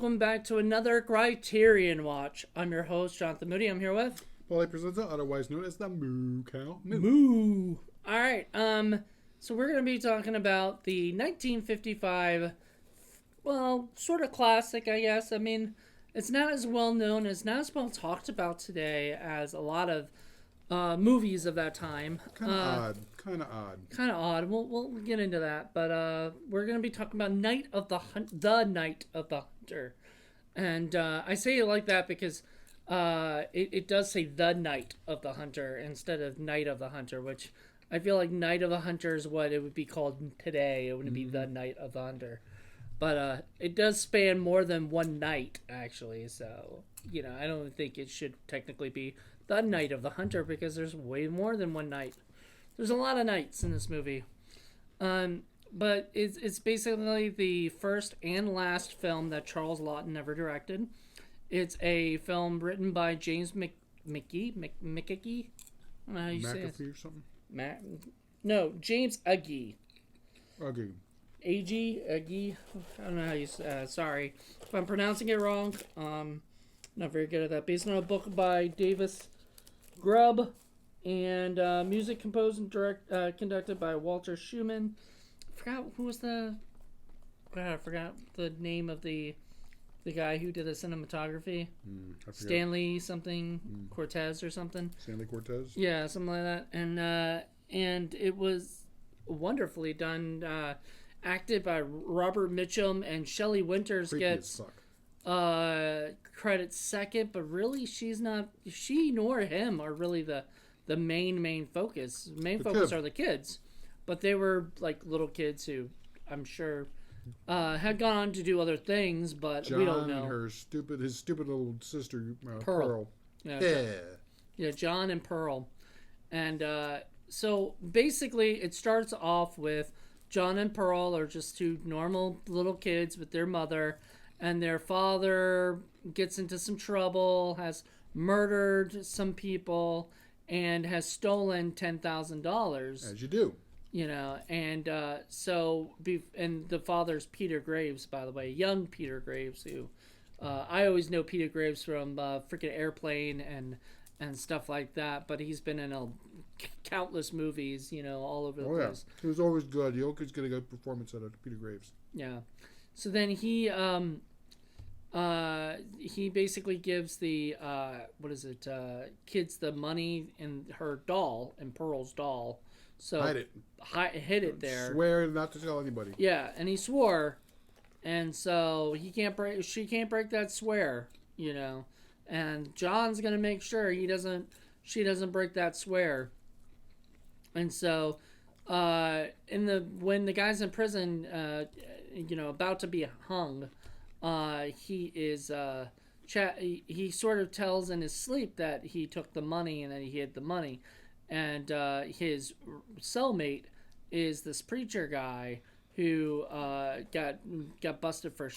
welcome back to another Criterion Watch. I'm your host, Jonathan Moody. I'm here with... Presenza, otherwise known as the Moo Cow. Moo. Alright, so we're going to be talking about the 1955, well, sort of classic, I guess. I mean, it's not as well known, it's not as well talked about today as a lot of movies of that time. Kind of odd. We'll get into that, but we're gonna be talking about Night of the Night of the Hunter, and I say it like that because it does say the Night of the Hunter instead of Night of the Hunter, which I feel like Night of the Hunter is what it would be called today. It wouldn't be the Night of the Hunter, but it does span more than one night actually. So I don't think it should technically be the Night of the Hunter because there's way more than one night. There's a lot of nights in this movie. But it's basically the first and last film that Charles Laughton ever directed. It's a film written by James McGee. I don't know how you say it. McAfee or something? No, James Agee. Agee. Agee. I don't know how you say sorry if I'm pronouncing it wrong. Not very good at that. Based on a book by Davis Grubb. And music composed and conducted by Walter Schumann. I forgot the name of the guy who did the cinematography. Stanley something Cortez or something. Stanley Cortez. Yeah, something like that. And it was wonderfully done. Acted by Robert Mitchum, and Shelley Winters gets credit second, but really she nor him are really the main focus. Are the kids, but they were like little kids who I'm sure had gone on to do other things, but John we don't know. And his stupid little sister Pearl. Yeah, John and Pearl. And so basically it starts off with John and Pearl are just two normal little kids with their mother, and their father gets into some trouble, has murdered some people, and has stolen $10,000. As you do. And and the father's Peter Graves, by the way, young Peter Graves, who I always know Peter Graves from freaking Airplane and stuff like that, but he's been in countless movies, all over the place. He was always good. You always get a good performance out of Peter Graves. Yeah. So then he basically gives the kids the money in her doll, in Pearl's doll. So hid it there. Swear not to tell anybody. Yeah, and he swore, and so she can't break that swear, And John's gonna make sure she doesn't break that swear. And so, when the guy's in prison, about to be hung, he is he sort of tells in his sleep that he took the money and that he hid the money, and his cellmate is this preacher guy who got busted for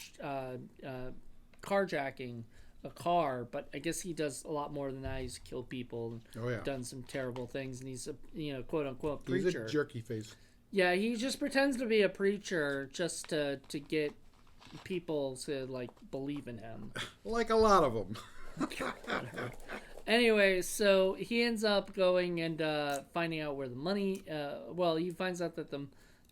carjacking a car, but I guess he does a lot more than that. He's killed people and done some terrible things, and he's a quote unquote preacher. He's a jerky face. Yeah, he just pretends to be a preacher just to get people to believe in him. Like a lot of them. Anyway, so he ends up going and finding out where the money. He finds out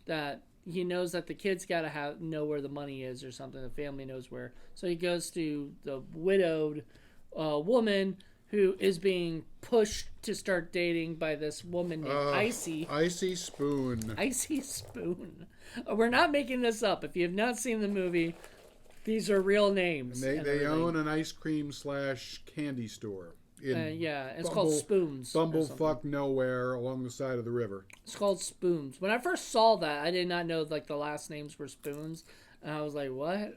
that he knows that the kids gotta know where the money is or something. The family knows where. So he goes to the widowed woman who is being pushed to start dating by this woman named Icy. Icy Spoon. Icy Spoon. We're not making this up. If you have not seen the movie, these are real names. And they own an ice cream / candy store. It's called Spoons. Bumblefuck nowhere along the side of the river. It's called Spoons. When I first saw that, I did not know the last names were Spoons, and I was like, "What?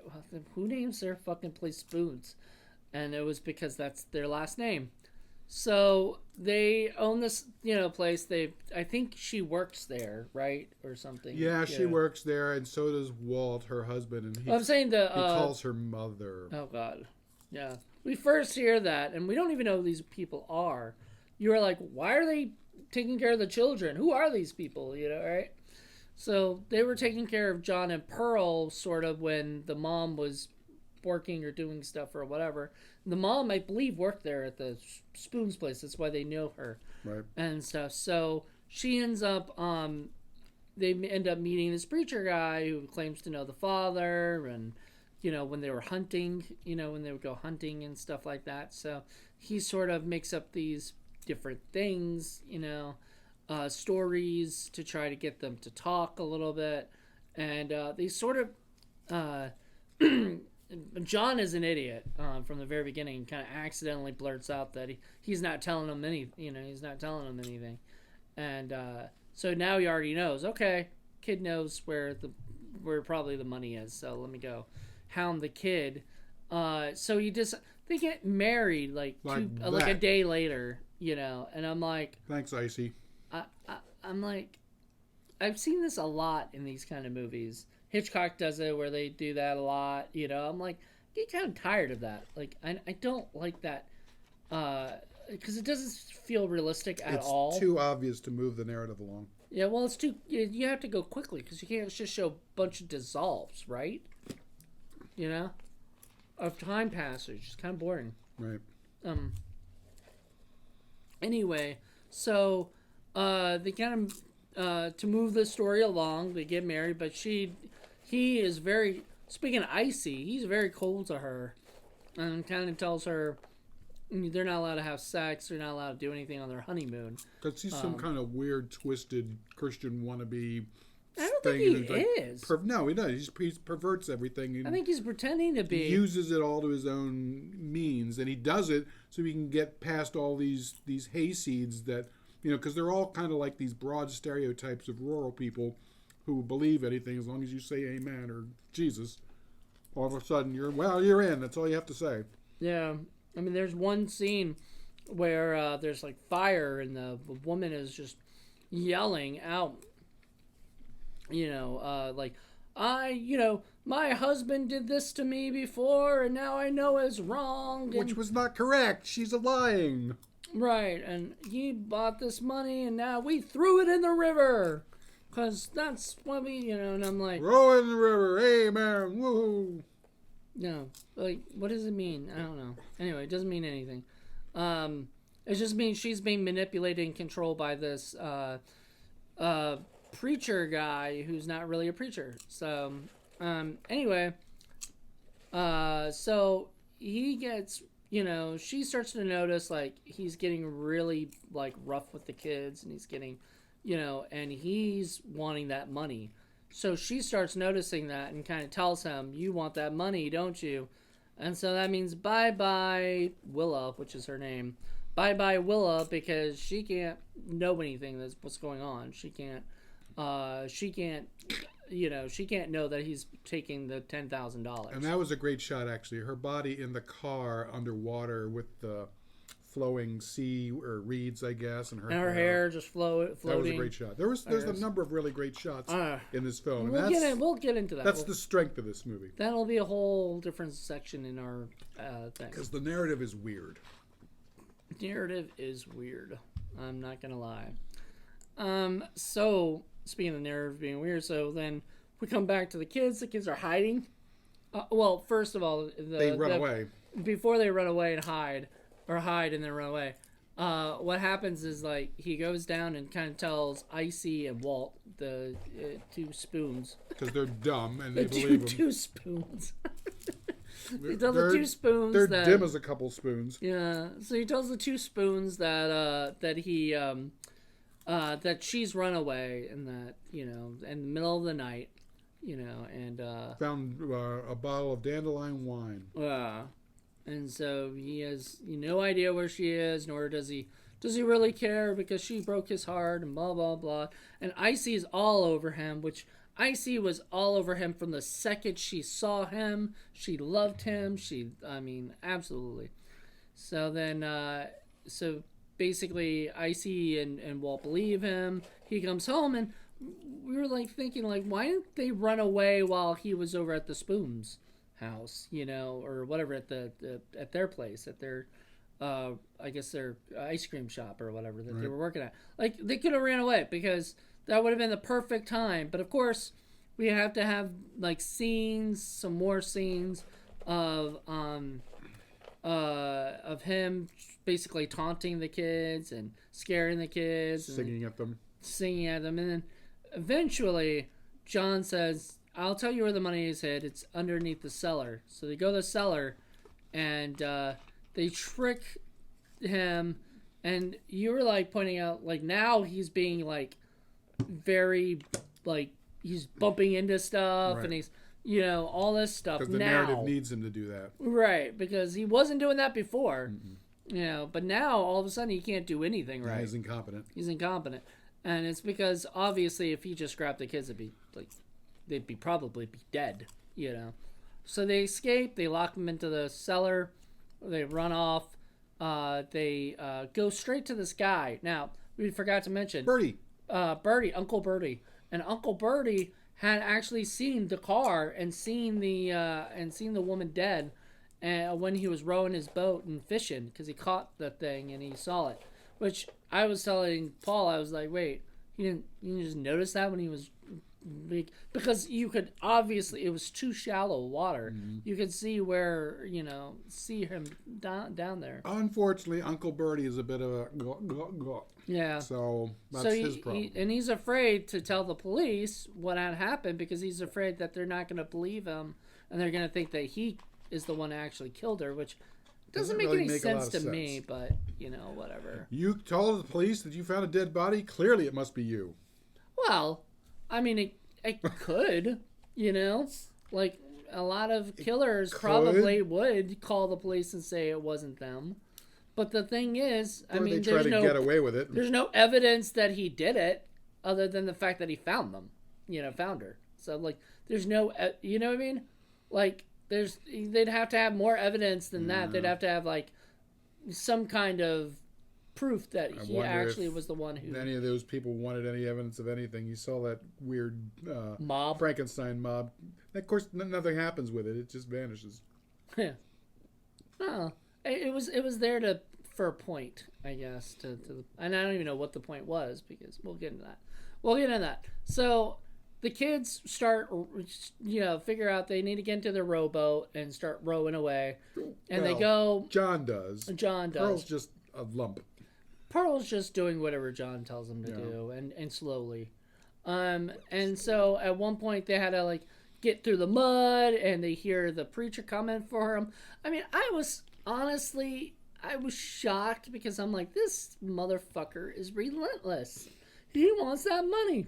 Who names their fucking place Spoons?" And it was because that's their last name. So they own this, place. I think she works there, right, or something. Yeah, she works there, and so does Walt, her husband, and he calls her mother. Oh God, yeah. We first hear that, and we don't even know who these people are. You are like, why are they taking care of the children? Who are these people? Right? So they were taking care of John and Pearl, sort of, when the mom was working or doing stuff or whatever. The mom, I believe, worked there at the Spoons place. That's why they know her. Right. And stuff. So she ends up, they end up meeting this preacher guy who claims to know the father, and, when they were hunting, when they would go hunting and stuff like that. So he sort of makes up these different things, stories to try to get them to talk a little bit. And they sort of, John is an idiot from the very beginning. Kind of accidentally blurts out that he's not telling them he's not telling them anything. And so now he already knows. Okay, kid knows where probably the money is. So let me go hound the kid. So they get married like a day later, and I'm like, thanks, Icy. I'm like, I've seen this a lot in these kind of movies. Hitchcock does it where they do that a lot, I'm like, I get kind of tired of that. Like, I don't like that because it doesn't feel realistic at all. It's too obvious to move the narrative along. Yeah, well, it's too. You have to go quickly because you can't just show a bunch of dissolves, right? Of time passage. It's kind of boring. Right. Anyway, so they kind of to move the story along, they get married, but he is very, speaking of Icy, he's very cold to her, and kind of tells her they're not allowed to have sex, they're not allowed to do anything on their honeymoon. Because he's some kind of weird, twisted Christian wannabe. I don't think he is. No, he does. He perverts everything. I think he's pretending to be. He uses it all to his own means, and he does it so he can get past all these hayseeds that, because they're all kind of like these broad stereotypes of rural people who believe anything as long as you say amen or Jesus. All of a sudden, you're in. That's all you have to say. Yeah. I mean, there's one scene where there's like fire and the woman is just yelling out, like, my husband did this to me before and now I know it's wrong. Which was not correct. She's lying. Right. And he bought this money and now we threw it in the river. Because that's what we, and I'm like, throw it in the river. Amen. Woohoo. No, like, what does it mean? I don't know. Anyway, it doesn't mean anything. It just means she's being manipulated and controlled by this preacher guy who's not really a preacher. So, anyway, so he gets, she starts to notice, like, he's getting really, like, rough with the kids, and he's getting, and he's wanting that money. So she starts noticing that and kind of tells him, you want that money, don't you? And so that means bye-bye Willa, which is her name. Bye-bye Willa, because she can't know anything that's what's going on. She can't know that he's taking the $10,000. And that was a great shot, actually. Her body in the car underwater with the flowing sea or reeds, I guess, and her hair just floating. That was a great shot. There's a number of really great shots in this film. We'll get into that. That's the strength of this movie. That'll be a whole different section in our thing. Because the narrative is weird. Narrative is weird. I'm not gonna lie. So speaking of the narrative being weird, so then we come back to the kids. The kids are hiding. Well, first of all, they run away. Before they run away and hide and then run away. What happens is, like, he goes down and kind of tells Icy and Walt, the two spoons. Because they're dumb and they believe him. Two spoons. He tells the two spoons they're that... dim as a couple spoons. Yeah. So he tells the two spoons that that she's run away and that, in the middle of the night, and... found a bottle of dandelion wine. And so he has no idea where she is, nor does he really care because she broke his heart and blah, blah, blah. And Icy is all over him, which Icy was all over him from the second she saw him. She loved him. Absolutely. So then, so basically Icy and Walt believe him. He comes home and we were like thinking, like, why didn't they run away while he was over at the Spoons house, or whatever at their place, at their I guess their ice cream shop or whatever that they were working at. Like, they could have ran away because that would have been the perfect time. But of course, we have to have like some more scenes of him basically taunting the kids and scaring the kids, singing at them, and then eventually John says, "I'll tell you where the money is hid. It's underneath the cellar." So they go to the cellar, and they trick him. And you were like pointing out, like, now he's being like very like he's bumping into stuff, right. and he's all this stuff. Because the narrative needs him to do that, right? Because he wasn't doing that before, but now all of a sudden he can't do anything right. He's incompetent. And it's because obviously if he just grabbed the kids, they'd probably be dead. So they escape. They lock them into the cellar. They run off. They go straight to this guy. Now, we forgot to mention Bertie, Uncle Bertie. And Uncle Bertie had actually seen the car and seen the woman dead when he was rowing his boat and fishing, because he caught the thing and he saw it. Which I was telling Paul, I was like, wait, you didn't just notice that when he was big? Because you could obviously, it was too shallow water. You could see where, see him down there. Unfortunately, Uncle Bertie is a bit of a yeah. So that's his problem. And he's afraid to tell the police what had happened, because he's afraid that they're not going to believe him and they're going to think that he is the one that actually killed her, which doesn't make any sense to me, but whatever. You told the police that you found a dead body? Clearly it must be you. Well, I mean, it could, like a lot of killers probably would call the police and say it wasn't them. But the thing is, or they try to get away with it. There's no evidence that he did it, other than the fact that he found them, found her. So like, there's no, you know what I mean? Like, they'd have to have more evidence than that. They'd have to have like some kind of proof that he actually was the one who. Any of those people wanted any evidence of anything. You saw that weird mob, Frankenstein mob. Of course, nothing happens with it. It just vanishes. Yeah. Oh, it was there for a point, I guess. And I don't even know what the point was, because we'll get into that. So the kids start, figure out they need to get into their rowboat and start rowing away, and they go. John does. Pearl's just a lump. Pearl's just doing whatever John tells him to do, and slowly. And so at one point they had to like get through the mud, and they hear the preacher coming for him. I mean, I was shocked, because I'm like, this motherfucker is relentless. He wants that money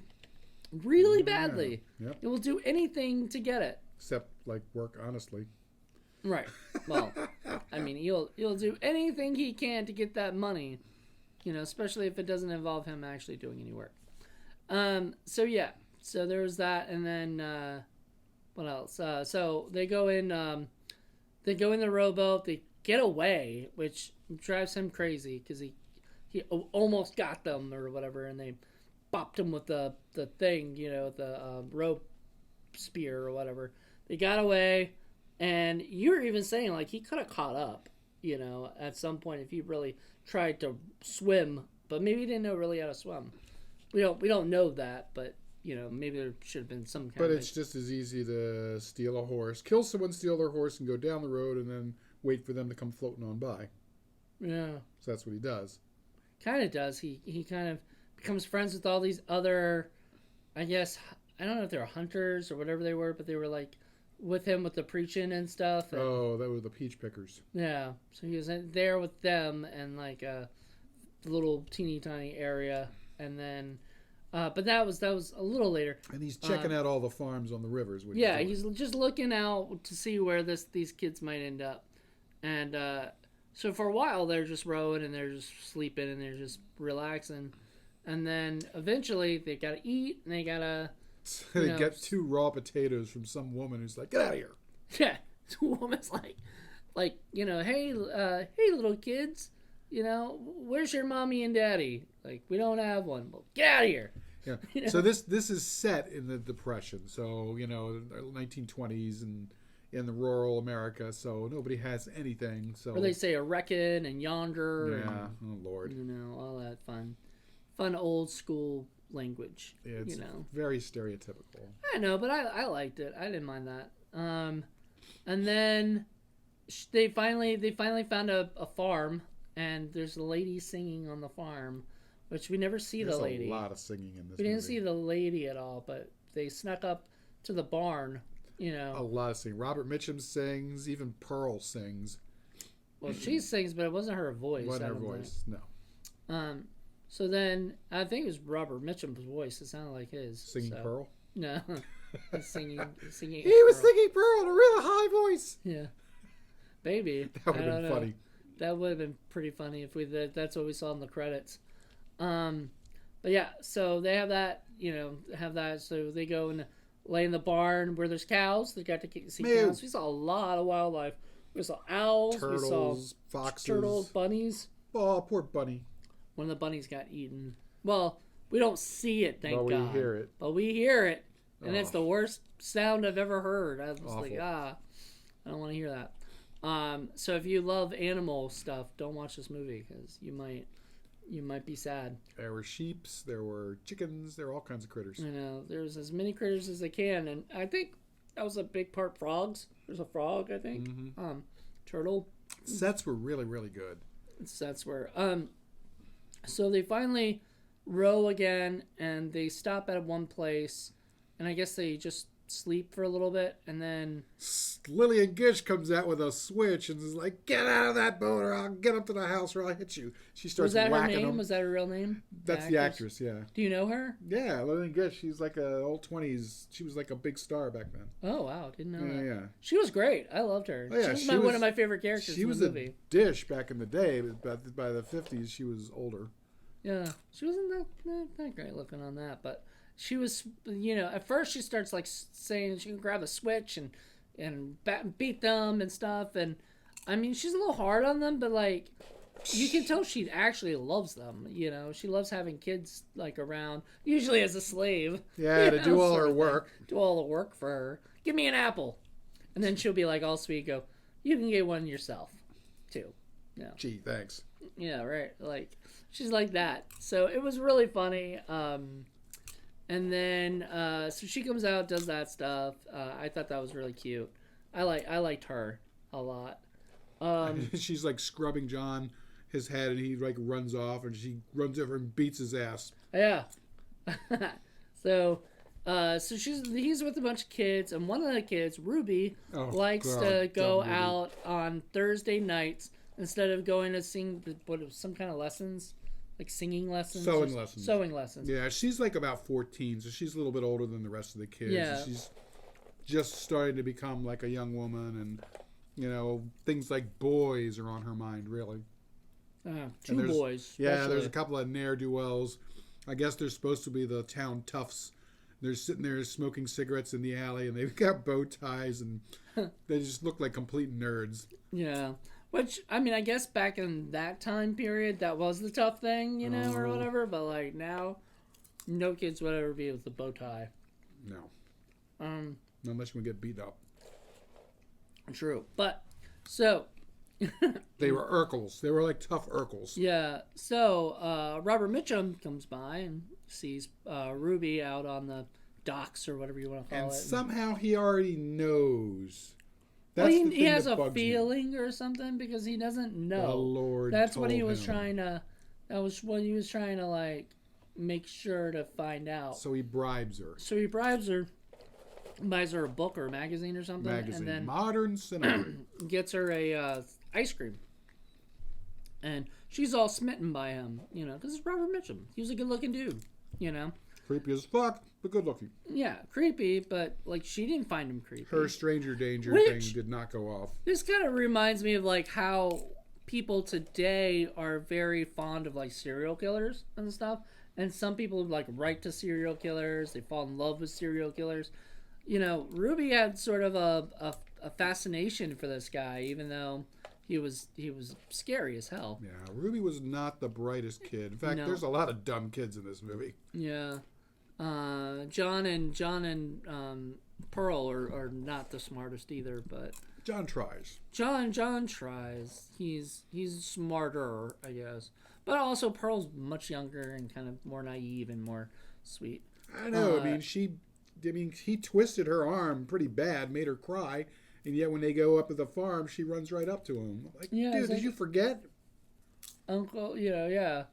really badly. Yep. He will do anything to get it. Except like work honestly. Right. Well, I mean, he'll do anything he can to get that money. Especially if it doesn't involve him actually doing any work. So there's that, and then what else? So they go in the rowboat. They get away, which drives him crazy, because he almost got them or whatever, and they bopped him with the thing, the rope spear or whatever. They got away, and you were even saying like he could have caught up, at some point if he really tried to swim, but maybe he didn't know really how to swim. We don't know that, but maybe there should have been some kind. But it's just as easy to steal a horse, kill someone, steal their horse, and go down the road, and then wait for them to come floating on by. Yeah. So that's what he does. Kind of does. He kind of becomes friends with all these other, I guess, I don't know if they were hunters or whatever they were, but they were like with him with the preaching and stuff. And, that were the peach pickers. Yeah. So he was there with them and like a little teeny tiny area, and then, but that was a little later. And he's checking out all the farms on the rivers. He's just looking out to see where these kids might end up, and so for a while they're just rowing and they're just sleeping and they're just relaxing, and then eventually they gotta eat and they gotta. They get 2 raw potatoes from some woman who's like, "Get out of here!" Yeah, the woman's like, hey little kids, where's your mommy and daddy? Like, we don't have one. Well, get out of here. Yeah. So this is set in the Depression. So 1920s and in the rural America. So nobody has anything. So or they say a reckon and yonder. Yeah. And, oh Lord. All that fun old school language. Yeah, it's very stereotypical. I know, but I liked it. I didn't mind that. And then they finally found a farm, and there's a lady singing on the farm, which we never see the lady. There's a lot of singing in this We didn't movie. see the lady at all, but they snuck up to the barn, you know. A lot of singing. Robert Mitchum sings. Even Pearl sings. Well, she sings, but it wasn't her voice. Wasn't her voice, no. So then, I think it was Robert Mitchum's voice. It sounded like his. Singing Pearl? No. singing. He was singing Pearl in a really high voice. Yeah. Baby. That would have been funny. That would have been pretty funny if that's what we saw in the credits. But yeah, so they have that, so they go and lay in the barn where there's cows. They got to see cows. We saw a lot of wildlife. We saw owls. Turtles, we saw foxes. Turtles, bunnies. Oh, poor bunny. One of the bunnies got eaten. Well, we don't see it, thank God. But we hear it. But we hear it. And it's the worst sound I've ever heard. I was like, I don't want to hear that. So if you love animal stuff, don't watch this movie because you might be sad. There were sheeps, there were chickens, there were all kinds of critters. There's as many critters as they can, and I think that was a big part frogs. There's a frog, I think. Mm-hmm. Turtle. Sets were really, really good. Sets were. So they finally row again, and they stop at one place, and I guess they just sleep for a little bit, and then Lillian Gish comes out with a switch and is like, "Get out of that boat, or I'll get up to the house, or I'll hit you." She starts whacking them. Was that her name? Was that her real name? That's the actress, yeah. Do you know her? Yeah, Lillian Gish. She's like a old 20s. She was like a big star back then. Oh wow, didn't know that. Yeah. She was great. I loved her. Oh, yeah, she was one of my favorite characters. She was in the movie. a dish back in the day, but by the 50s, she was older. Yeah, she wasn't that great looking on that, but she was, at first she starts like saying she can grab a switch and beat them and stuff, and I mean she's a little hard on them, but like you can tell she actually loves them. She loves having kids like around, usually as a slave. Yeah, to do all her work. Do all the work for her. Give me an apple, and then she'll be like all sweet, go, you can get one yourself, too. Yeah. Gee, thanks. Yeah, right. Like she's like that. So it was really funny. And then so she comes out, does that stuff. I thought that was really cute. I liked her a lot. She's like scrubbing John his head, and he like runs off, and she runs over and beats his ass. Yeah. So he's with a bunch of kids, and one of the kids, Ruby, likes to go out on Thursday nights instead of going to sing some kind of lessons. Like singing lessons? Sewing lessons. Yeah, she's like about 14, so she's a little bit older than the rest of the kids. Yeah. She's just starting to become like a young woman, and, things like boys are on her mind, really. Two boys. Yeah, especially. there's a couple of ne'er-do-wells. I guess they're supposed to be the town toughs. They're sitting there smoking cigarettes in the alley, and they've got bow ties, and they just look like complete nerds. Yeah. Which, I mean, I guess back in that time period, that was the tough thing, or whatever. But, like, now, no kids would ever be with a bow tie. No. Unless we get beat up. True. But, so... They were Urkels. They were like tough Urkels. Yeah. So, Robert Mitchum comes by and sees Ruby out on the docks, or whatever you want to call it. And somehow he already knows... Well, he has a feeling or something because he doesn't know. The Lord That's told what he was him. trying to. That was what he was trying to like make sure to find out. So he bribes her. So he bribes her, buys her a book or a magazine or something, Magazine. and then Modern Cinema. gets her a ice cream. And she's all smitten by him, because it's Robert Mitchum. He was a good-looking dude, Creepy as fuck, but good looking. Yeah, creepy, but like she didn't find him creepy. Her stranger danger thing did not go off. This kind of reminds me of like how people today are very fond of like serial killers and stuff. And some people like write to serial killers. They fall in love with serial killers. Ruby had sort of a fascination for this guy, even though he was scary as hell. Yeah, Ruby was not the brightest kid. In fact, there's a lot of dumb kids in this movie. Yeah. John and Pearl are not the smartest either, but John tries. John tries. He's smarter, I guess. But also Pearl's much younger and kind of more naive and more sweet. I know. He twisted her arm pretty bad, made her cry, And yet when they go up to the farm, she runs right up to him. Like, Yeah, dude, it's did like, you forget? Uncle, yeah.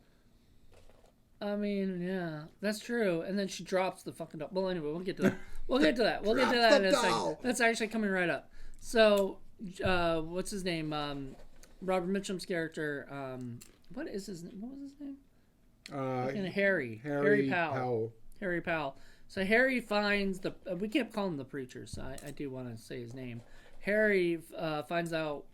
I mean, yeah, that's true. And then she drops the fucking doll. Well, anyway, we'll get to that. We'll get to that in a second. That's actually coming right up. So, what's his name? Robert Mitchum's character. What was his name? Harry. Harry Powell. Harry Powell. So Harry finds we can't call him the preacher, so I do want to say his name. Harry finds out,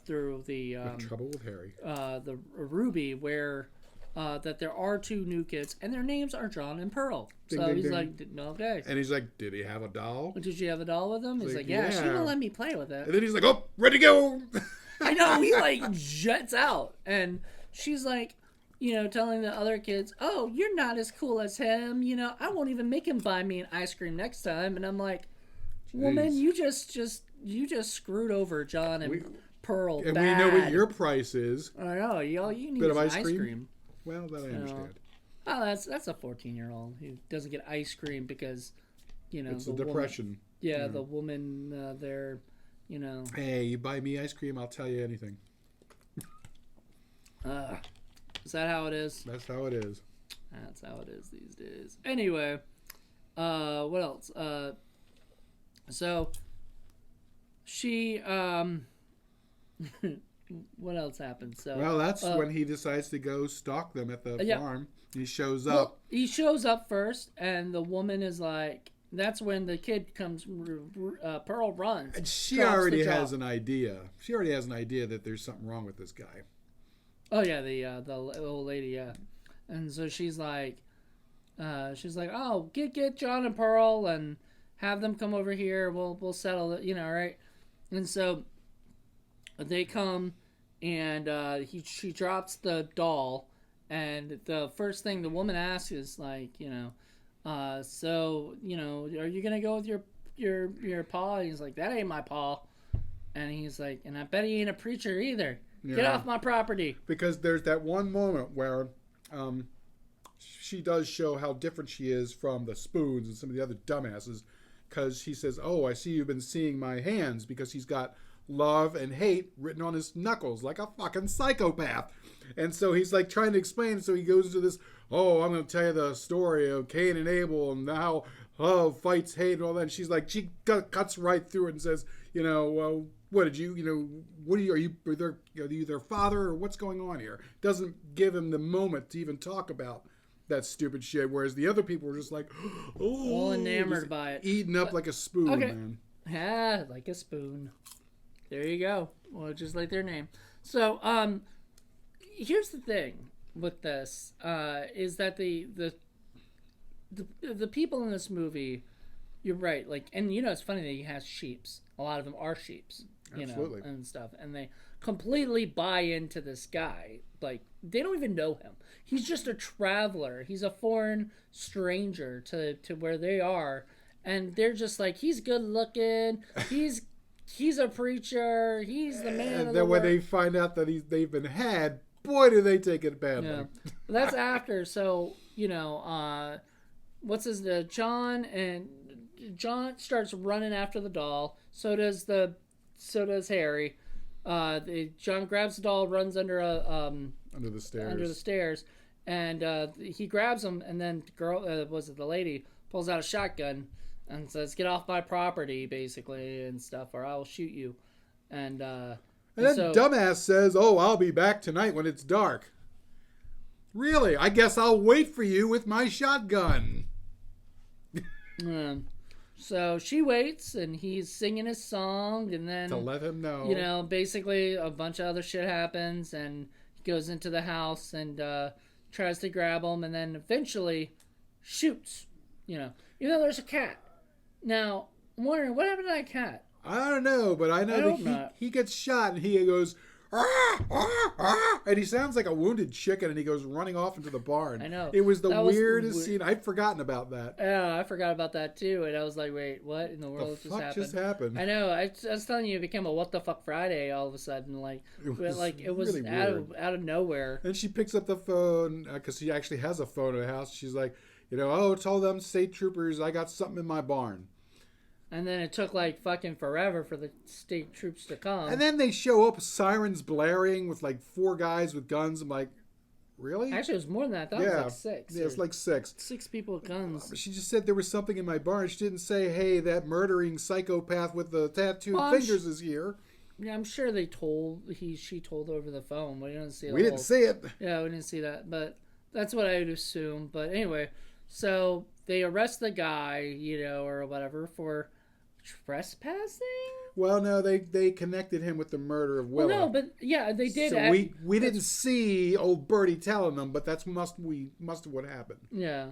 through the trouble with Harry. The Ruby, where that there are 2 new kids, and their names are John and Pearl. Ding, so ding, he's ding. like, okay. And he's like, did he have a doll? Did you have a doll with him? He's like, yeah, she won't let me play with it. And then he's like, oh, ready to go. I know, he like jets out, and she's like, telling the other kids, oh, you're not as cool as him. I won't even make him buy me an ice cream next time. And I'm like, woman, you just screwed over John and Pearl. And bad. we know what your price is. I know, all you need Bit is of ice cream. Well, that I understand. Oh, that's a 14-year-old who doesn't get ice cream because, it's the depression. Woman, the woman there, Hey, you buy me ice cream, I'll tell you anything. Is that how it is? That's how it is. That's how it is these days. Anyway, what else? So she what else happened? So well, that's when he decides to go stalk them at the farm. He shows up. Well, he shows up first, and the woman is like. That's when the kid comes. Pearl runs, and she already has an idea. She already has an idea that there's something wrong with this guy. Oh yeah, the old lady, yeah. And so she's like, oh, get John and Pearl and have them come over here. We'll settle it, right? And so they come, and she drops the doll, and the first thing the woman asks is like, so are you gonna go with your paw? And he's like, that ain't my paw. And he's like, and I bet he ain't a preacher either. Yeah. Get off my property. Because there's that one moment where she does show how different she is from the Spoons and some of the other dumbasses. Because he says, oh, I see you've been seeing my hands, because he's got love and hate written on his knuckles like a fucking psychopath. And so he's like trying to explain. So he goes into this, oh, I'm going to tell you the story of Cain and Abel and how love fights hate and all that. And she's like, she cuts right through it and says, well, what did you, what are you their father, or what's going on here? Doesn't give him the moment to even talk about that stupid shit. Whereas the other people were just like, oh, all enamored by it. Eating up like a spoon, okay. Man. Yeah, like a spoon. There you go. Well, just like their name. So, here's the thing with this, is that the people in this movie, you're right, like, and it's funny that he has sheeps. A lot of them are sheeps, Absolutely. And stuff, and they completely buy into this guy. Like, they don't even know him. He's just a traveler. He's a foreign stranger to where they are, and they're just like, he's good looking. He's a preacher. He's the man. And then when they find out that they've been had, boy, do they take it badly. Yeah. That's after. So what's his name? John starts running after the doll. So does Harry. John grabs the doll, runs under the stairs, and he grabs him, and then the lady pulls out a shotgun and says, "Get off my property," basically, and stuff, or I'll shoot you. And then dumbass says, "Oh, I'll be back tonight when it's dark." Really? I guess I'll wait for you with my shotgun. So she waits, and he's singing his song, and then to let him know, basically a bunch of other shit happens, and he goes into the house and tries to grab him, and then eventually shoots. Even though there's a cat. Now, I'm wondering what happened to that cat. I don't know, but I know that he gets shot, and he goes, "Ah, ah, ah," and he sounds like a wounded chicken, and he goes running off into the barn. I know. It was the weirdest scene. I'd forgotten about that. Yeah, I forgot about that too, and I was like, wait, what in the world just happened? I know. I was telling you, it became a what the fuck Friday all of a sudden. It was really out of nowhere. And she picks up the phone, because she actually has a phone in the house. She's like, oh, tell them state troopers I got something in my barn. And then it took like fucking forever for the state troops to come. And then they show up, sirens blaring with like 4 guys with guns. I'm like, really? Actually, it was more than that. I thought it was like 6. Yeah, it's like 6. 6 people with guns. She just said there was something in my barn. She didn't say, hey, that murdering psychopath with the tattooed fingers is here. Yeah, I'm sure she told over the phone. We didn't see it. We didn't see it. Yeah, we didn't see that. But that's what I would assume. But anyway, so they arrest the guy, or whatever, for trespassing. Well, no, they connected him with the murder of Willa. Well, no, but yeah, they did. So we didn't see old Bertie telling them, but that's must have what happened. Yeah,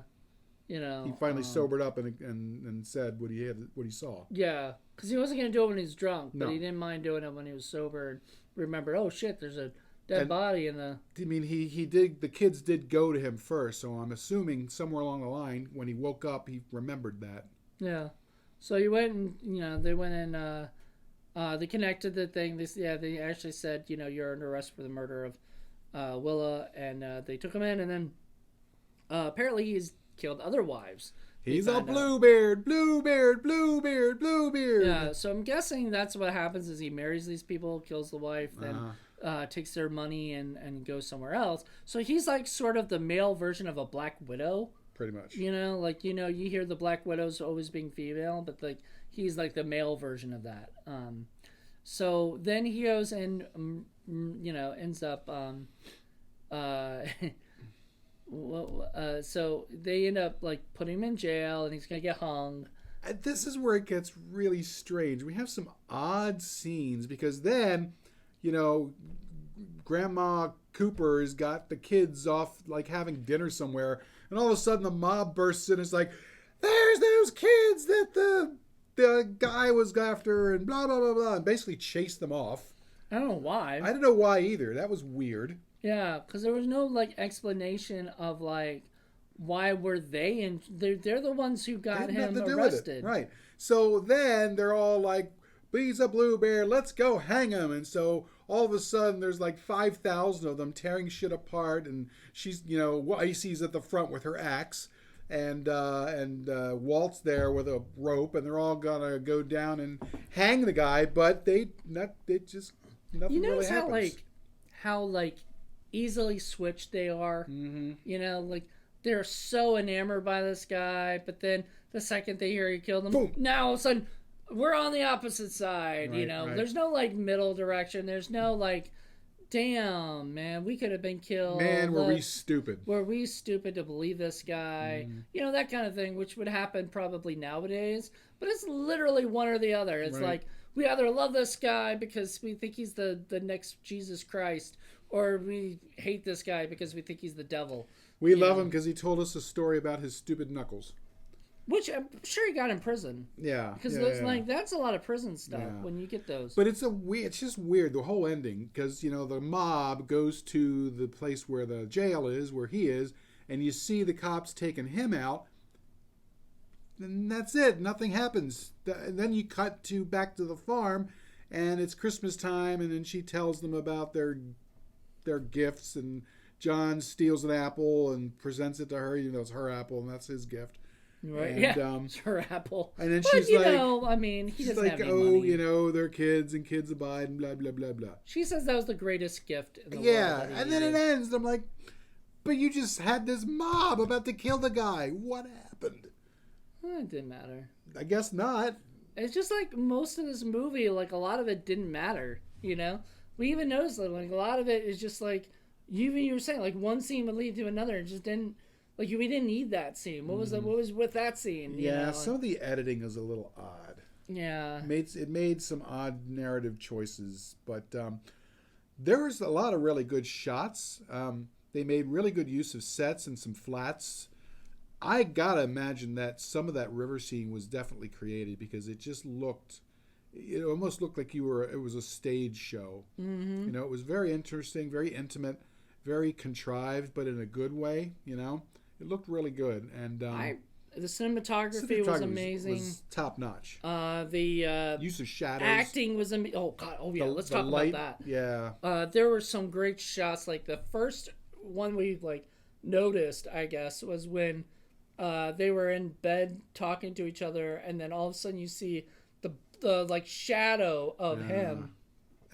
he finally sobered up and said what he saw. Yeah, because he wasn't going to do it when he was drunk, but No. he didn't mind doing it when he was sober and remembered, oh shit, there's a dead body in the. I mean, he did. The kids did go to him first, so I'm assuming somewhere along the line when he woke up, he remembered that. Yeah, so he went and they went and they connected the thing. They actually said you're under arrest for the murder of Willa, and they took him in, and then apparently he's killed other wives. He's a Bluebeard. Yeah, so I'm guessing that's what happens is he marries these people, kills the wife, then takes their money and goes somewhere else. So he's like sort of the male version of a Black Widow. Pretty much. You hear the Black Widows always being female, but like he's like the male version of that. So then he goes and ends up so they end up like putting him in jail, and he's gonna get hung. This is where it gets really strange. We have some odd scenes because then, Grandma Cooper's got the kids off like having dinner somewhere, and all of a sudden the mob bursts in. It's like, there's those kids that the guy was after, and blah blah blah blah, and basically chased them off. I don't know why. I don't know why either. That was weird. Yeah, because there was no like explanation of like why were they and they're the ones who got him arrested. Right. So then they're all like, he's a blue bear, let's go hang him. And so all of a sudden there's like 5,000 of them tearing shit apart, and she's Icy's at the front with her axe, and Walt's there with a rope, and they're all gonna go down and hang the guy, but nothing really happens. How easily switched they are. Mm-hmm. Like they're so enamored by this guy, but then the second they hear he killed them, boom, now all of a sudden we're on the opposite side. Right, right. There's no like middle direction. There's no like, damn man, we could have been killed. Man, were we stupid? Were we stupid to believe this guy? That kind of thing, which would happen probably nowadays. But it's literally one or the other. It's like we either love this guy because we think he's the next Jesus Christ, or we hate this guy because we think he's the devil. We love him because he told us a story about his stupid knuckles. Which I'm sure he got in prison. Yeah. Because that's a lot of prison stuff when you get those. But it's just weird, the whole ending, because, the mob goes to the place where the jail is, where he is, and you see the cops taking him out, and that's it. Nothing happens. And then you cut back to the farm, and it's Christmas time, and then she tells them about their gifts, and John steals an apple and presents it to her. It's her apple, and that's his gift. Right. And, it's her apple. And then she's like, he doesn't have any money. They're kids and kids abide and blah, blah, blah, blah. She says that was the greatest gift in the world. Yeah. And then it ends. And I'm like, but you just had this mob about to kill the guy. What happened? It didn't matter. I guess not. It's just like most of this movie, like a lot of it didn't matter, We even noticed that like a lot of it is just like, you were saying, like one scene would lead to another. It just didn't. Like, we didn't need that scene. What was with that scene? Yeah, some of the editing is a little odd. Yeah. It made some odd narrative choices, but there was a lot of really good shots. They made really good use of sets and some flats. I gotta imagine that some of that river scene was definitely created because it just looked... It almost looked like it was a stage show. Mm-hmm. It was very interesting, very intimate, very contrived, but in a good way, It looked really good, and the cinematography was amazing. Was top notch. The use of shadows, acting was amazing. Oh god, let's talk about that. Yeah. There were some great shots. Like the first one we noticed, I guess, was when they were in bed talking to each other, and then all of a sudden you see the like shadow of him.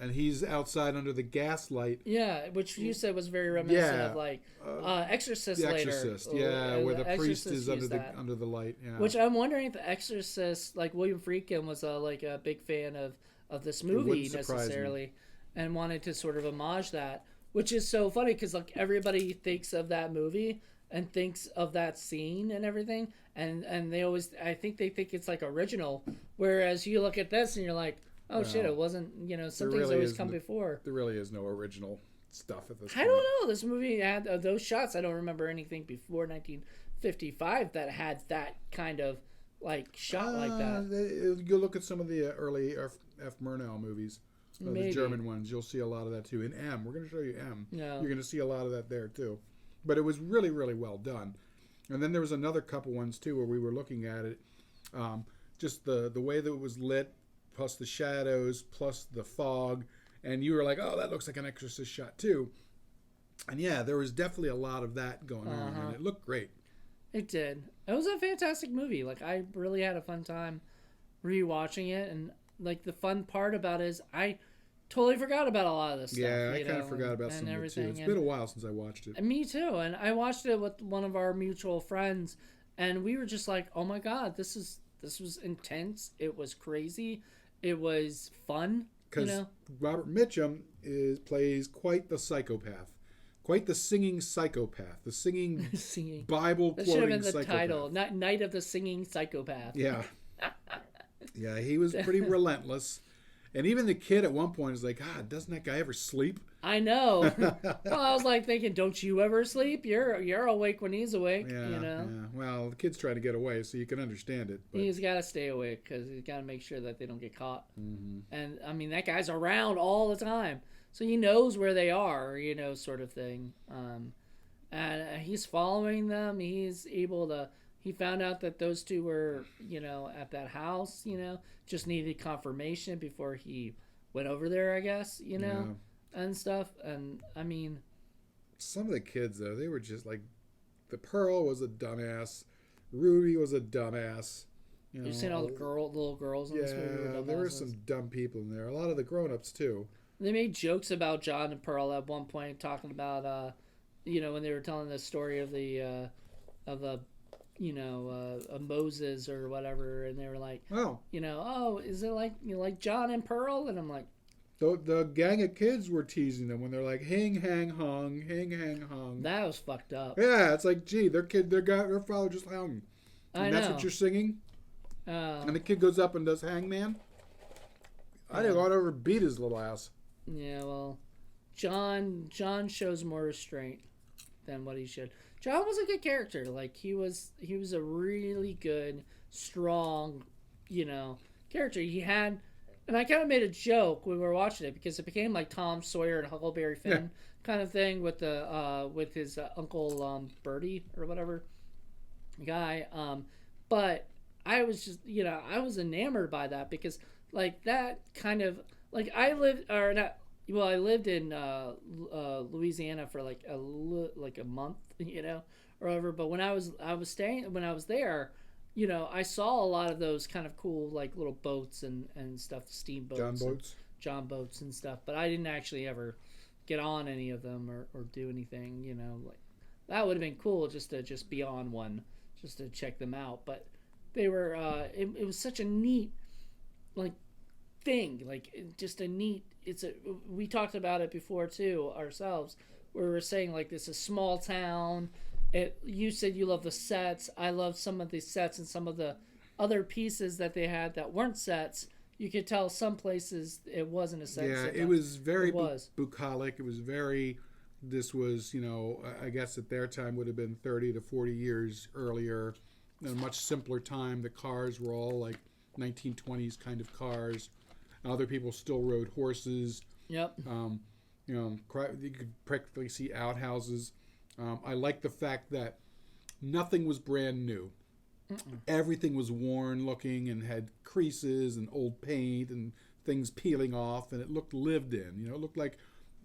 And he's outside under the gaslight. Yeah, which you said was very reminiscent of like Exorcist The later. Exorcist, where the priest is under the light. Yeah. Which I'm wondering if the Exorcist, like William Friedkin was like a big fan of this movie necessarily, and wanted to sort of homage that, which is so funny because like everybody thinks of that movie and thinks of that scene and everything, and they always I think they think it's like original, whereas you look at this and you're like, oh shit, it wasn't, some things always come before. There really is no original stuff at this point. I don't know. This movie had those shots. I don't remember anything before 1955 that had that kind of like shot like that. You look at some of the early F. Murnau movies, the German ones. You'll see a lot of that too. In M, we're going to show you M. Yeah. You're going to see a lot of that there too. But it was really, really well done. And then there was another couple ones too where we were looking at it. Just the way that it was lit, plus the shadows, plus the fog, and you were like, oh, that looks like an Exorcist shot too. And yeah, there was definitely a lot of that going on, and it looked great. It did. It was a fantastic movie. Like, I really had a fun time rewatching it, and like the fun part about it is I totally forgot about a lot of this stuff. Yeah, I kind of forgot about some of it too. It's been a while since I watched it. Me too, and I watched it with one of our mutual friends, and we were just like, oh my god, this was intense. It was crazy. It was fun. Because Robert Mitchum plays quite the psychopath. Quite the singing psychopath. The singing Bible quoting psychopath. That should have been the title. Not Night of the Singing Psychopath. Yeah. Yeah, he was pretty relentless. And even the kid at one point is like, God, doesn't that guy ever sleep? I know. Well, I was like thinking, don't you ever sleep? You're awake when he's awake. Yeah, yeah. Well, the kid's trying to get away, so you can understand it. But he's got to stay awake because he's got to make sure that they don't get caught. Mm-hmm. And I mean, that guy's around all the time, so he knows where they are, sort of thing. And he's following them. He's able to. He found out that those two were, at that house. Just needed confirmation before he went over there, I guess. Yeah. And stuff. And I mean, some of the kids though, they were just like, the Pearl was a dumbass, Ruby was a dumbass. You've seen all the little girls in this movie. Yeah, there were some dumb people in there. A lot of the grown-ups too. They made jokes about John and Pearl at one point, talking about, when they were telling the story of the Moses or whatever, and they were like, oh, is it like John and Pearl? And I'm like, the gang of kids were teasing them when they're like, hang, hang, hung, hang, hang, hung. That was fucked up. Yeah, it's like, gee, their father just hung. And that's what you're singing? And the kid goes up and does Hangman? I didn't want to ever beat his little ass. Yeah, well, John shows more restraint than what he should. John was a good character. Like, he was a really good, strong, character. He had, and I kind of made a joke when we were watching it because it became like Tom Sawyer and Huckleberry Finn kind of thing with with his Uncle Bertie or whatever guy. But I was just, I was enamored by that because like that kind of like I lived in Louisiana for like a month, or whatever. But when I was there, I saw a lot of those kind of cool like little boats and stuff, steamboats, John boats and stuff. But I didn't actually ever get on any of them or do anything. Like that would have been cool just to be on one, just to check them out. But they were it was such a neat like thing, like just a neat. We talked about it before too ourselves, where we were saying like this is a small town. You said you love the sets. I love some of the sets and some of the other pieces that they had that weren't sets. You could tell some places it wasn't a set. Yeah, it was very bucolic. It was very. This was, I guess at their time would have been 30 to 40 years earlier. A much simpler time. The cars were all like 1920s kind of cars. Other people still rode horses. Yep. You could practically see outhouses. I like the fact that nothing was brand new. Mm-mm. Everything was worn looking and had creases and old paint and things peeling off, and it looked lived in. It looked like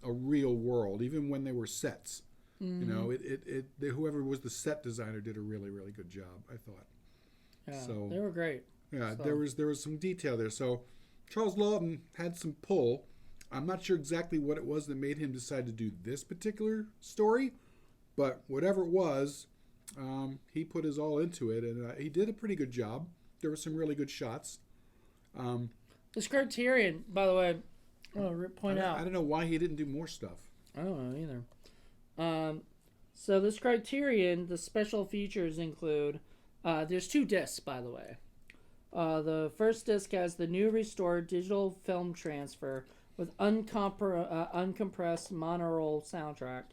a real world, even when they were sets. Whoever was the set designer did a really, really good job, I thought. Yeah, So they were great. yeah, So. there was some detail there. So Charles Laughton had some pull. I'm not sure exactly what it was that made him decide to do this particular story, but whatever it was, he put his all into it, and he did a pretty good job. There were some really good shots. This Criterion, by the way, I want to point out. I don't know why he didn't do more stuff. I don't know either. So this Criterion, the special features include, there's 2 discs, by the way. The first disc has the new restored digital film transfer with uncompressed monorail soundtrack,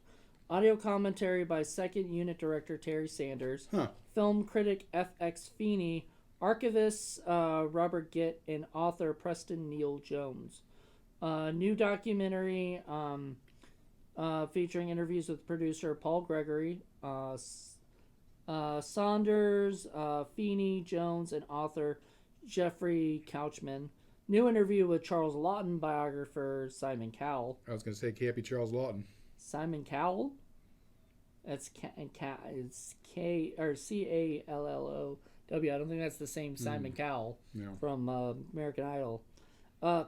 audio commentary by second unit director Terry Sanders, film critic F.X. Feeney, archivist Robert Gitt, and author Preston Neal Jones. New documentary featuring interviews with producer Paul Gregory, Saunders, Feeney, Jones, and author Jeffrey Couchman. New interview with Charles Laughton, biographer Simon Cowell. I was going to say, it can't be Charles Laughton. Simon Cowell? It's K or Calllow. I don't think that's the same Simon Cowell from American Idol.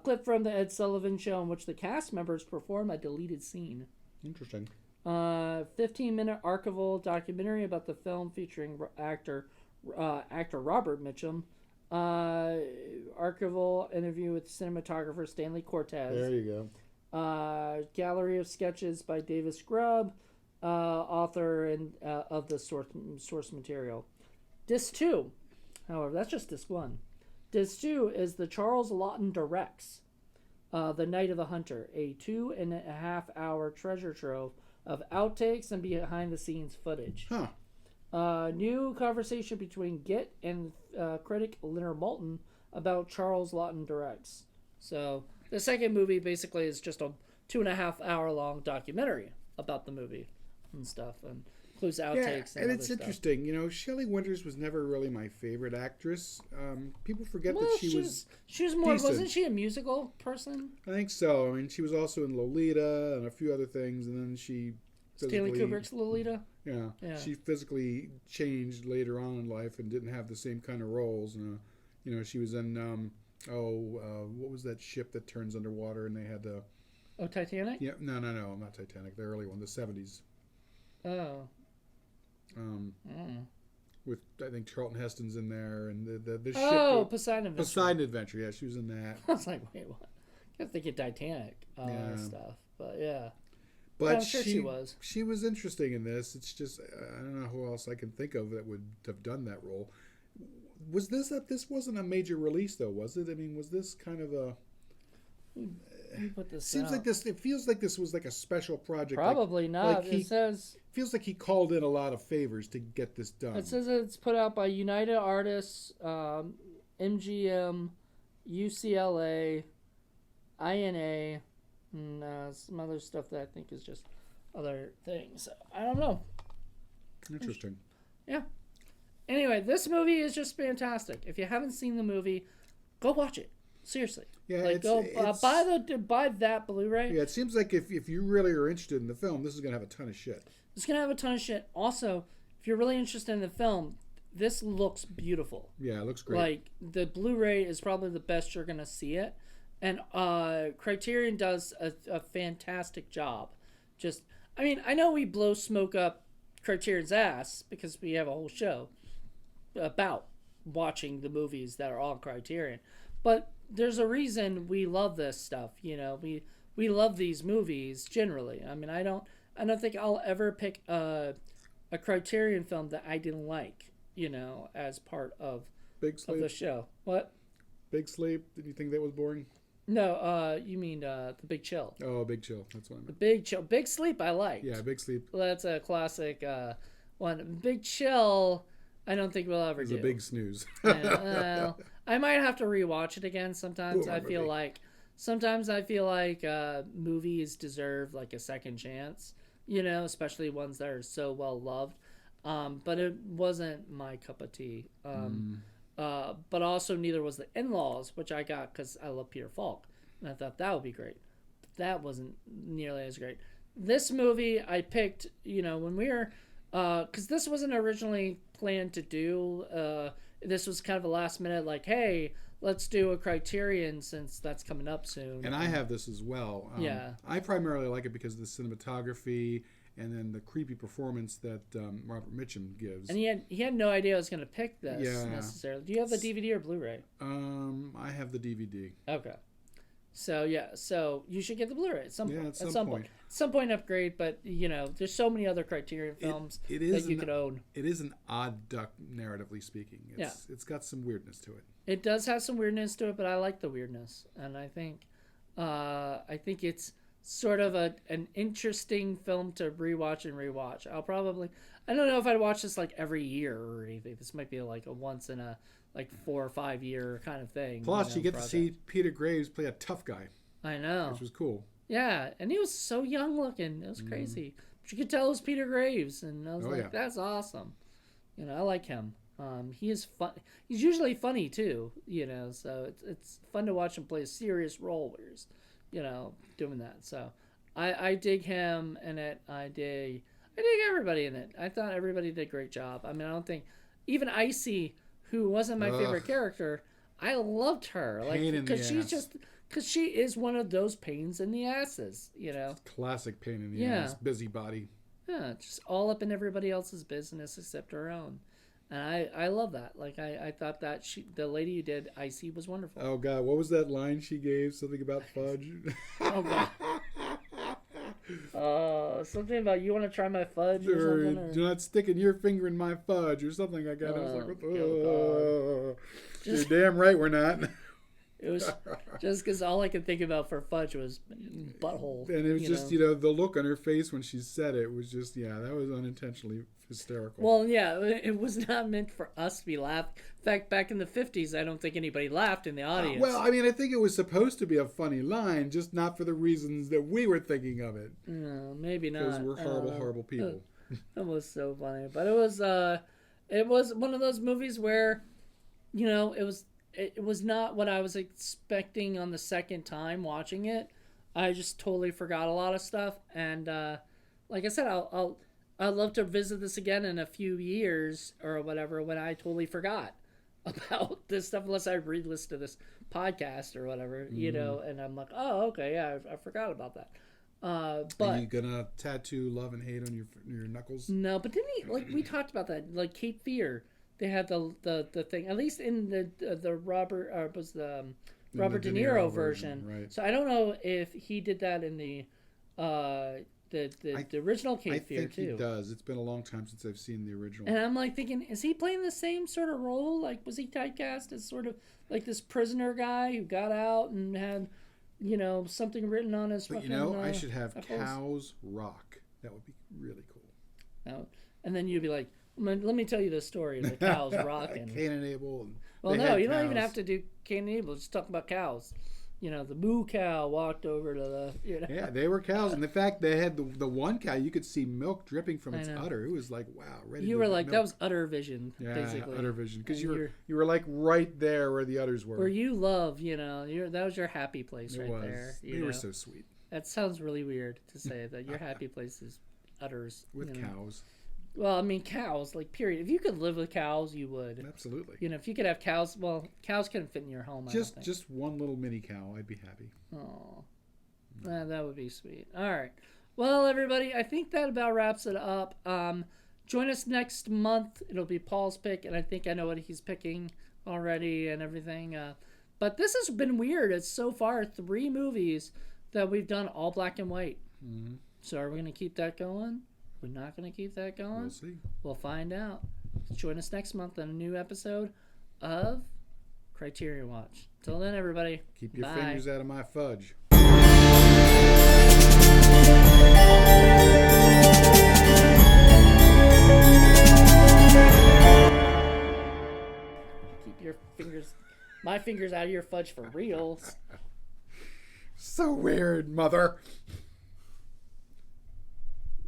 Clip from the Ed Sullivan Show in which the cast members perform a deleted scene. Interesting. 15-minute archival documentary about the film featuring actor Robert Mitchum. Archival interview with cinematographer Stanley Cortez. There you go. Gallery of sketches by Davis Grubb, author of the source material. Disc 2, however, that's just Disc 1. Disc 2 is the Charles Laughton Directs, The Night of the Hunter, a 2.5-hour treasure trove of outtakes and behind-the-scenes footage. New conversation between Gitt and critic Leonard Maltin about Charles Laughton Directs. So the second movie basically is just a 2.5-hour long documentary about the movie and stuff, and includes outtakes. And it's interesting. Shelley Winters was never really my favorite actress. People forget that she was more. decent. Wasn't she a musical person? I think so. I mean, she was also in Lolita and a few other things, and then she Stanley Kubrick's Lolita. Yeah, she physically changed later on in life and didn't have the same kind of roles. She was in what was that ship that turns underwater and they had to. Oh, Titanic? Yeah, no, not Titanic. The early one, the 70s. Oh. With I think Charlton Heston's in there and the ship. Oh, Poseidon Adventure. Poseidon Adventure. Yeah, she was in that. I was like, wait, what? I think of Titanic stuff, but yeah. But I'm sure she was. She was interesting in this. It's just I don't know who else I can think of that would have done that role. Was this this wasn't a major release though, was it? I mean, was this kind of a? Put this Seems out. like this. It feels like this was like a special project. Probably not. It says feels like he called in a lot of favors to get this done. It says it's put out by United Artists, MGM, UCLA, INA, and some other stuff that I think is just other things. I don't know. Interesting. Yeah. Anyway, this movie is just fantastic. If you haven't seen the movie, go watch it. Seriously. Yeah, buy that Blu-ray. Yeah, it seems like if you really are interested in the film, this is gonna have a ton of shit. It's gonna have a ton of shit. Also, if you're really interested in the film, this looks beautiful. Yeah, it looks great. Like the Blu-ray is probably the best you're gonna see it, and Criterion does a fantastic job. I know we blow smoke up Criterion's ass because we have a whole show about watching the movies that are on Criterion, but there's a reason we love this stuff. We love these movies generally. I mean, I don't think I'll ever pick a Criterion film that I didn't like, as part of the show. What? Big Sleep? Did you think that was boring? No, you mean The Big Chill. Oh, Big Chill. That's what I meant. The Big Chill. Big Sleep I liked. Yeah, Big Sleep. Well, that's a classic one. Big Chill, I don't think we'll ever do. It's a big snooze. Well, I might have to rewatch it again. Sometimes I feel like movies deserve like a second chance, especially ones that are so well loved. But it wasn't my cup of tea. But also neither was The In-Laws, which I got because I love Peter Falk, and I thought that would be great. But that wasn't nearly as great. this movie I picked, when we were, because this wasn't originally planned to do. This was kind of a last minute, like, hey, let's do a Criterion since that's coming up soon. And I have this as well. Yeah. I primarily like it because of the cinematography and then the creepy performance that Robert Mitchum gives. And he had no idea I was going to pick this Yeah. necessarily. Do you have the DVD or Blu-ray? I have the DVD. Okay. So you should get the Blu-ray at some point. At some point. At some point upgrade, but there's so many other Criterion films that you could own. It is an odd duck, narratively speaking. It's got some weirdness to it. It does have some weirdness to it, but I like the weirdness, and I think it's sort of an interesting film to rewatch and rewatch. I don't know if I'd watch this like every year or anything. This might be like a once in a 4 or 5 year kind of thing. Plus, you get to see Peter Graves play a tough guy. I know, which was cool. Yeah, and he was so young looking. It was crazy, but you could tell it was Peter Graves, and I was that's awesome. I like him. He is fun. He's usually funny too, so it's fun to watch him play a serious role where he's, doing that. So I dig him in it. I dig everybody in it. I thought everybody did a great job. I mean, I don't think even Icy, who wasn't my favorite character, I loved her. Because she is one of those pains in the asses, Classic pain in the ass, busybody. Yeah, just all up in everybody else's business except her own. And I love that. Like, I thought that the lady who did Icy was wonderful. Oh, God. What was that line she gave? Something about fudge? Oh, God. Something about, you want to try my fudge or something? Or... You're not sticking your finger in my fudge or something like that. I was like, what the... You're damn right we're not. It was just because all I could think about for fudge was butthole. And it was just, the look on her face when she said it was just, that was unintentionally hysterical. Well, yeah, it was not meant for us to be laughing. In fact, back in the 50s, I don't think anybody laughed in the audience. Well, I mean, I think it was supposed to be a funny line, just not for the reasons that we were thinking of it. No, maybe not. Because we're horrible people. It was so funny. But it was one of those movies where, it was not what I was expecting on the second time watching it. I just totally forgot a lot of stuff. And like I said, I'd love to visit this again in a few years or whatever when I totally forgot about this stuff, unless I re-listen to this podcast or whatever, and I'm like, oh, okay, yeah, I forgot about that. But are you gonna tattoo love and hate on your knuckles? No, but didn't he, we talked about that, like Cape Fear. They had the thing, at least in the Robert De Niro version. Right. So I don't know if he did that in the original Cape Fear too. I think he does. It's been a long time since I've seen the original. And I'm like thinking, is he playing the same sort of role? Like, was he typecast as sort of like this prisoner guy who got out and had, something written on his fucking... But I should have Cows Rock. That would be really cool. And then you'd be like, let me tell you the story of the cows rocking. Cain and Abel. Well, no, you don't even have to do Cain and Abel. Just talk about cows. The moo cow walked over to the... Yeah, they were cows. And the fact they had the one cow, you could see milk dripping from its udder. It was like, wow. You were like, milk. That was udder vision, basically. Yeah, udder vision. Because you were like right there where the udders were. Where you love, that was your happy place right there. They were so sweet. That sounds really weird to say, that your happy place is udders. With cows. Well, I mean, cows, period. If you could live with cows, you would. Absolutely. If you could have cows, well, cows couldn't fit in your home, Just one little mini cow, I'd be happy. Oh, that would be sweet. All right. Well, everybody, I think that about wraps it up. Join us next month. It'll be Paul's pick, and I think I know what he's picking already and everything. But this has been weird. It's so far 3 movies that we've done all black and white. Mm-hmm. So are we going to keep that going? We're not going to keep that going? We'll see. We'll find out. Join us next month on a new episode of Criterion Watch. Till then, everybody. Keep your fingers out of my fudge. Keep my fingers out of your fudge for real. So weird, mother.